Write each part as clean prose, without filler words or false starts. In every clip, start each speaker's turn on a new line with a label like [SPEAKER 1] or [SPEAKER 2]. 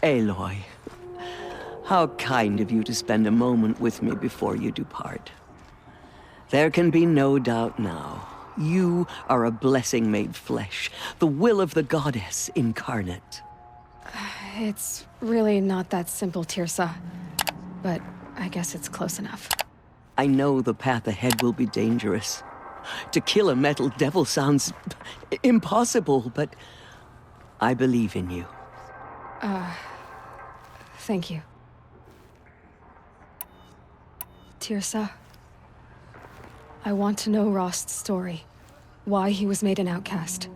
[SPEAKER 1] Aloy, how kind of you to spend a moment with me before you depart. There can be no doubt now. You are a blessing made flesh, the will of the goddess incarnate.
[SPEAKER 2] It's really not that simple, Tirsa. But I guess it's close enough.
[SPEAKER 1] I know the path ahead will be dangerous. To kill a metal devil sounds impossible, but I believe in you.
[SPEAKER 2] Thank you. Tirsa, I want to know Rost's story. Why he was made an outcast.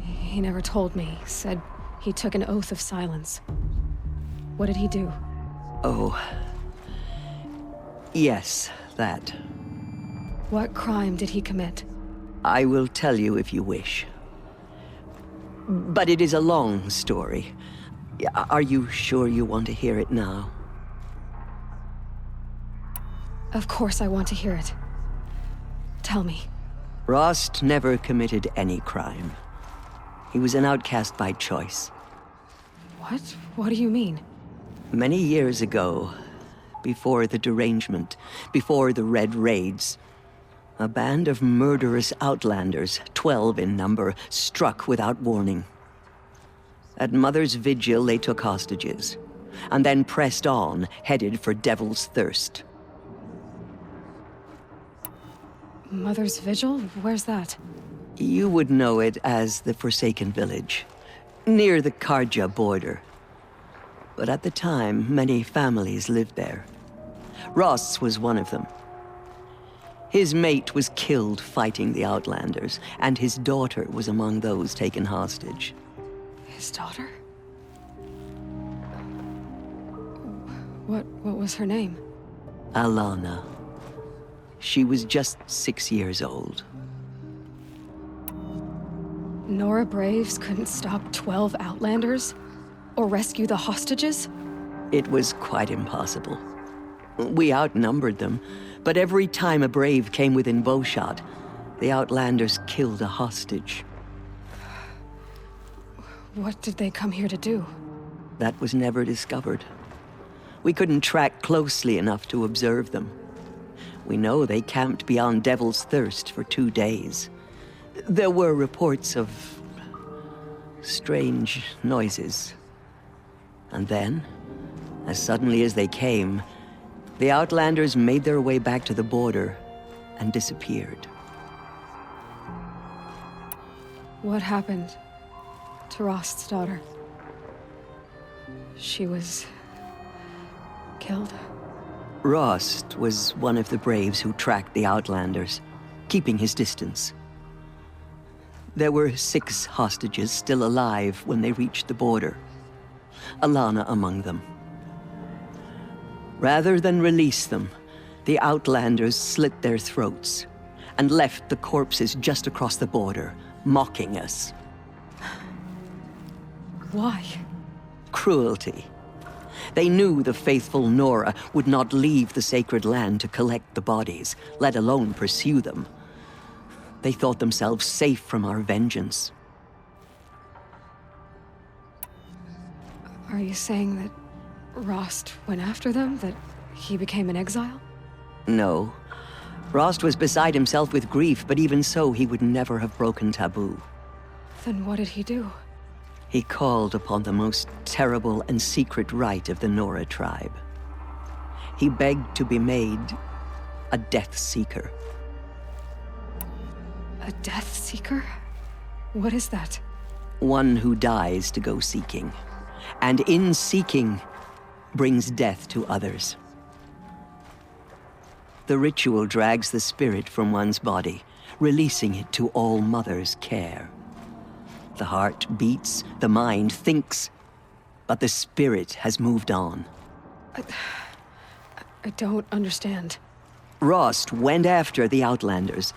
[SPEAKER 2] He never told me, said he took an oath of silence. What did he do?
[SPEAKER 1] Oh. Yes, that.
[SPEAKER 2] What crime did he commit?
[SPEAKER 1] I will tell you if you wish. But it is a long story. Are you sure you want to hear it now?
[SPEAKER 2] Of course I want to hear it. Tell me.
[SPEAKER 1] Rost never committed any crime. He was an outcast by choice.
[SPEAKER 2] What? What do you mean?
[SPEAKER 1] Many years ago, before the derangement, before the Red Raids, a band of murderous outlanders, 12 in number, struck without warning. At Mother's Vigil, they took hostages, and then pressed on, headed for Devil's Thirst.
[SPEAKER 2] Mother's Vigil? Where's that?
[SPEAKER 1] You would know it as the Forsaken Village, near the Karja border. But at the time, many families lived there. Rosts was one of them. His mate was killed fighting the Outlanders, and his daughter was among those taken hostage.
[SPEAKER 2] His daughter? What was her name?
[SPEAKER 1] Alana. She was just 6 years old.
[SPEAKER 2] Nora Braves couldn't stop 12 Outlanders? Or rescue the hostages?
[SPEAKER 1] It was quite impossible. We outnumbered them, but every time a Brave came within bowshot, the Outlanders killed a hostage.
[SPEAKER 2] What did they come here to do?
[SPEAKER 1] That was never discovered. We couldn't track closely enough to observe them. We know they camped beyond Devil's Thirst for 2 days. There were reports of strange noises. And then, as suddenly as they came, the Outlanders made their way back to the border and disappeared.
[SPEAKER 2] What happened to Rost's daughter? She was killed?
[SPEAKER 1] Rost was one of the Braves who tracked the Outlanders, keeping his distance. There were 6 hostages still alive when they reached the border. Alana among them. Rather than release them, the Outlanders slit their throats and left the corpses just across the border, mocking us.
[SPEAKER 2] Why?
[SPEAKER 1] Cruelty. They knew the faithful Nora would not leave the sacred land to collect the bodies, let alone pursue them. They thought themselves safe from our vengeance.
[SPEAKER 2] Are you saying that Rost went after them? That he became an exile?
[SPEAKER 1] No. Rost was beside himself with grief, but even so, he would never have broken taboo.
[SPEAKER 2] Then what did he do?
[SPEAKER 1] He called upon the most terrible and secret rite of the Nora tribe. He begged to be made a Death Seeker.
[SPEAKER 2] A Death Seeker? What is that?
[SPEAKER 1] One who dies to go seeking, and in seeking, brings death to others. The ritual drags the spirit from one's body, releasing it to All Mother's care. The heart beats, the mind thinks, but the spirit has moved on.
[SPEAKER 2] I don't understand.
[SPEAKER 1] Rost went after the Outlanders,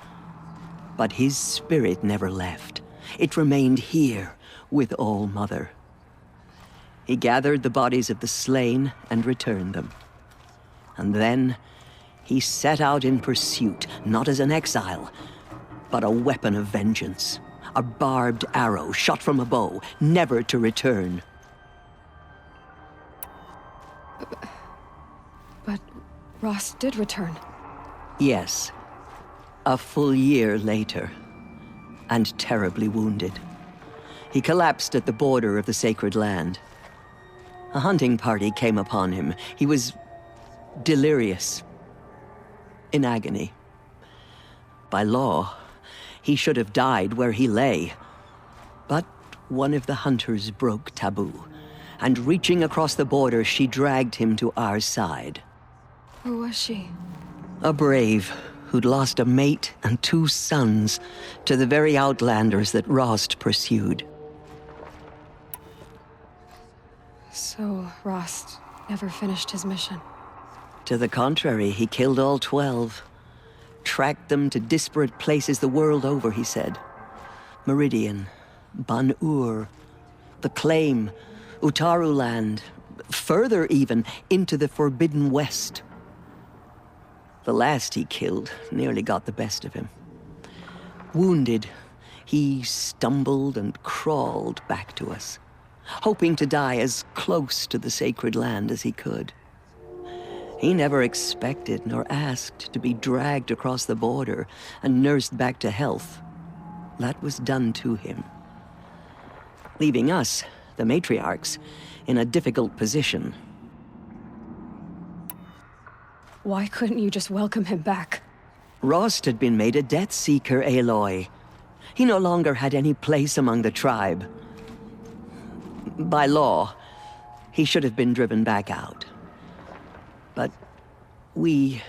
[SPEAKER 1] but his spirit never left. It remained here with All Mother. He gathered the bodies of the slain and returned them. And then he set out in pursuit, not as an exile, but a weapon of vengeance. A barbed arrow shot from a bow, never to return.
[SPEAKER 2] Rost did return.
[SPEAKER 1] Yes. A full year later. And terribly wounded. He collapsed at the border of the sacred land. A hunting party came upon him. He was delirious. In agony. By law, he should have died where he lay. But one of the hunters broke taboo, and reaching across the border, she dragged him to our side.
[SPEAKER 2] Who was she?
[SPEAKER 1] A brave who'd lost a mate and 2 sons to the very outlanders that Rost pursued.
[SPEAKER 2] So, Rost never finished his mission.
[SPEAKER 1] To the contrary, he killed all 12. Tracked them to disparate places the world over, he said. Meridian, Ban-Ur, the Claim, Utaru land, further even, into the Forbidden West. The last he killed nearly got the best of him. Wounded, he stumbled and crawled back to us, hoping to die as close to the sacred land as he could. He never expected nor asked to be dragged across the border and nursed back to health. That was done to him. Leaving us, the matriarchs, in a difficult position.
[SPEAKER 2] Why couldn't you just welcome him back?
[SPEAKER 1] Rost had been made a death seeker, Aloy. He no longer had any place among the tribe. By law, he should have been driven back out. But we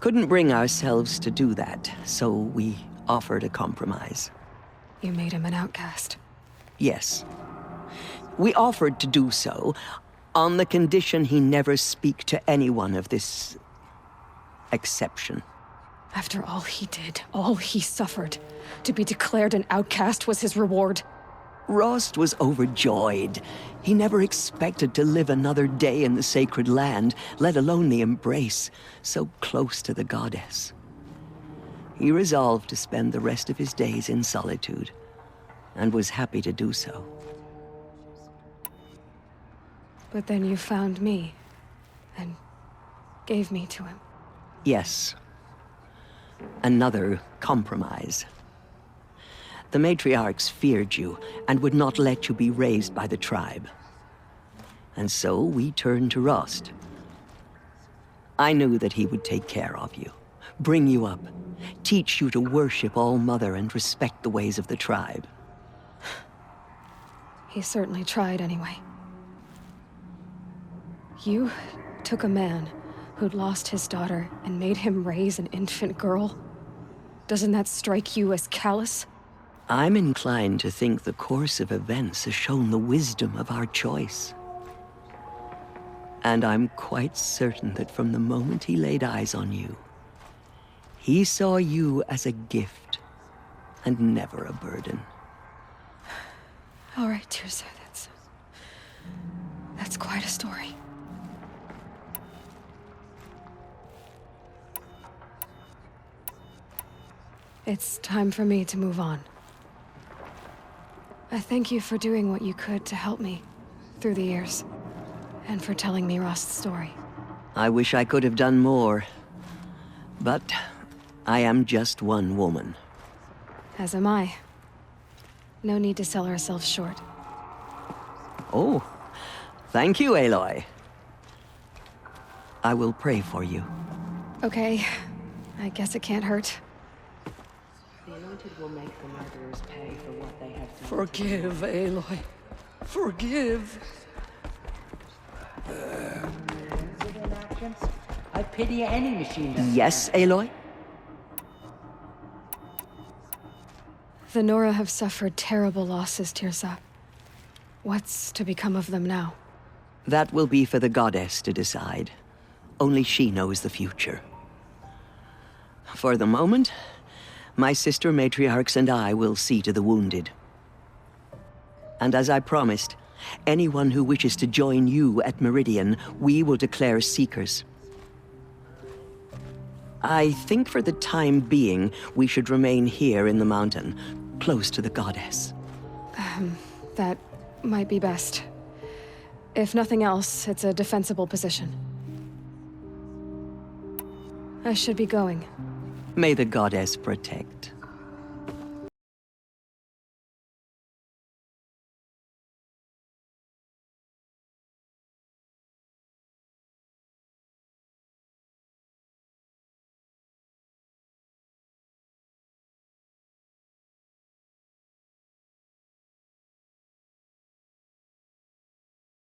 [SPEAKER 1] couldn't bring ourselves to do that, so we offered a compromise.
[SPEAKER 2] You made him an outcast.
[SPEAKER 1] Yes. We offered to do so on the condition he never speak to anyone of this exception.
[SPEAKER 2] After all he did, all he suffered, to be declared an outcast was his reward.
[SPEAKER 1] Rost was overjoyed. He never expected to live another day in the sacred land, let alone the embrace, so close to the goddess. He resolved to spend the rest of his days in solitude, and was happy to do so.
[SPEAKER 2] But then you found me, and gave me to him.
[SPEAKER 1] Yes. Another compromise. The matriarchs feared you, and would not let you be raised by the tribe. And so we turned to Rost. I knew that he would take care of you, bring you up, teach you to worship All-Mother and respect the ways of the tribe.
[SPEAKER 2] He certainly tried anyway. You took a man who'd lost his daughter and made him raise an infant girl? Doesn't that strike you as callous?
[SPEAKER 1] I'm inclined to think the course of events has shown the wisdom of our choice. And I'm quite certain that from the moment he laid eyes on you, he saw you as a gift and never a burden.
[SPEAKER 2] All right, Tirsa, that's quite a story. It's time for me to move on. I thank you for doing what you could to help me through the years, and for telling me Rost's story.
[SPEAKER 1] I wish I could have done more, but I am just one woman.
[SPEAKER 2] As am I. No need to sell ourselves short.
[SPEAKER 1] Oh, thank you, Aloy. I will pray for you.
[SPEAKER 2] Okay, I guess it can't hurt.
[SPEAKER 1] The Anointed will make the murderers pay for what they have done.
[SPEAKER 3] Forgive, Aloy. Forgive.
[SPEAKER 4] I pity any machine that...
[SPEAKER 1] Yes, Aloy?
[SPEAKER 2] The Nora have suffered terrible losses, Tirsa. What's to become of them now?
[SPEAKER 1] That will be for the goddess to decide. Only she knows the future. For the moment, my sister matriarchs and I will see to the wounded. And as I promised, anyone who wishes to join you at Meridian, we will declare seekers. I think for the time being, we should remain here in the mountain, close to the goddess.
[SPEAKER 2] That might be best. If nothing else, it's a defensible position. I should be going.
[SPEAKER 1] May the goddess protect.